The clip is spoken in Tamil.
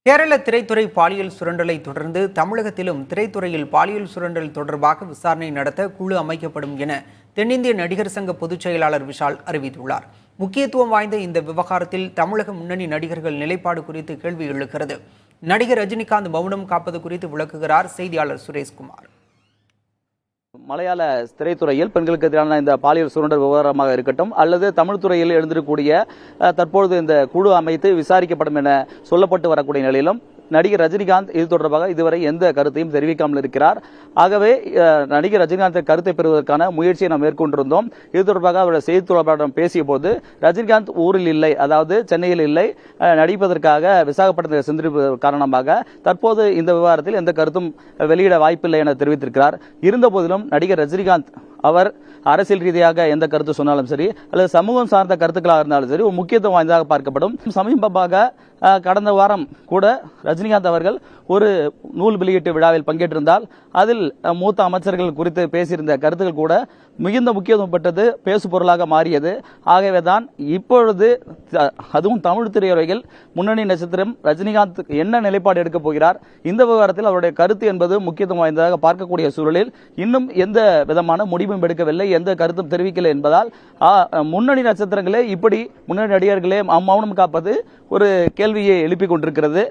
கேரள திரைத்துறை பாலியல் சுரண்டலை தொடர்ந்து தமிழகத்திலும் திரைத்துறையில் பாலியல் சுரண்டல் தொடர்பாக விசாரணை நடத்த குழு அமைக்கப்படும் என தென்னிந்திய நடிகர் சங்க பொதுச் செயலாளர் விஷால் அறிவித்துள்ளார். முக்கியத்துவம் வாய்ந்த இந்த விவகாரத்தில் தமிழக முன்னணி நடிகர்கள் நிலைப்பாடு குறித்து கேள்வி எழுகிறது. நடிகர் ரஜினிகாந்த் மௌனம் காப்பது குறித்து விளக்குகிறார் செய்தியாளர் சுரேஷ்குமார். மலையாள திரைத்துறையில் பெண்களுக்கு எதிரான இந்த பாலியல் சுரண்டல் விவகாரமாக இருக்கட்டும் அல்லது தமிழ் துறையில் எழுந்திருக்கக்கூடிய தற்பொழுது இந்த குழு அமைத்து விசாரிக்கப்படும் என சொல்லப்பட்டு வரக்கூடிய நிலையிலும் நடிகர் ரஜினிகாந்த் இது தொடர்பாக இதுவரை எந்த கருத்தையும் தெரிவிக்காமல் இருக்கிறார். ஆகவே நடிகர் ரஜினிகாந்த் கருத்தை பெறுவதற்கான முயற்சியை நாம் மேற்கொண்டிருந்தோம். இது தொடர்பாக அவருடைய செய்தி தொடர்பாளரிடம் பேசிய போது ரஜினிகாந்த் ஊரில் இல்லை, அதாவது சென்னையில் இல்லை, நடிப்பதற்காக விசாகப்பட்டினத்தில் சென்றிருப்பதன் காரணமாக தற்போது இந்த விவகாரத்தில் எந்த கருத்தும் வெளியிட வாய்ப்பில்லை என தெரிவித்திருக்கிறார். இருந்த போதிலும் நடிகர் ரஜினிகாந்த் அவர் அரசியல் ரீதியாக எந்த கருத்து சொன்னாலும் சரி அல்லது சமூகம் சார்ந்த கருத்துக்களாக இருந்தாலும் சரி ஒரு முக்கியத்துவம் வாய்ந்ததாக பார்க்கப்படும். சமீபமாக கடந்த வாரம் கூட ரஜினிகாந்த் அவர்கள் ஒரு நூல் வெளியீட்டு விழாவில் பங்கேற்றிருந்தால் அதில் மூத்த அமைச்சர்கள் குறித்து பேசியிருந்த கருத்துக்கள் கூட மிகுந்த முக்கியத்துவம் பெற்றது, பேசு பொருளாக மாறியது. ஆகவேதான் இப்பொழுது அதுவும் தமிழ் திரையுலகில் முன்னணி நட்சத்திரம் ரஜினிகாந்த் என்ன நிலைப்பாடு எடுக்கப் போகிறார், இந்த விவகாரத்தில் அவருடைய கருத்து என்பது முக்கியத்துவம் வாய்ந்ததாக பார்க்கக்கூடிய சூழலில் இன்னும் எந்த விதமான முடிவும் எடுக்கவில்லை, எந்த கருத்தும் தெரிவிக்கவில்லை என்பதால் முன்னணி நட்சத்திரங்களே இப்படி முன்னணி நடிகர்களே மௌனம் காப்பது ஒரு கேள்வியை எழுப்பிக் கொண்டிருக்கிறது.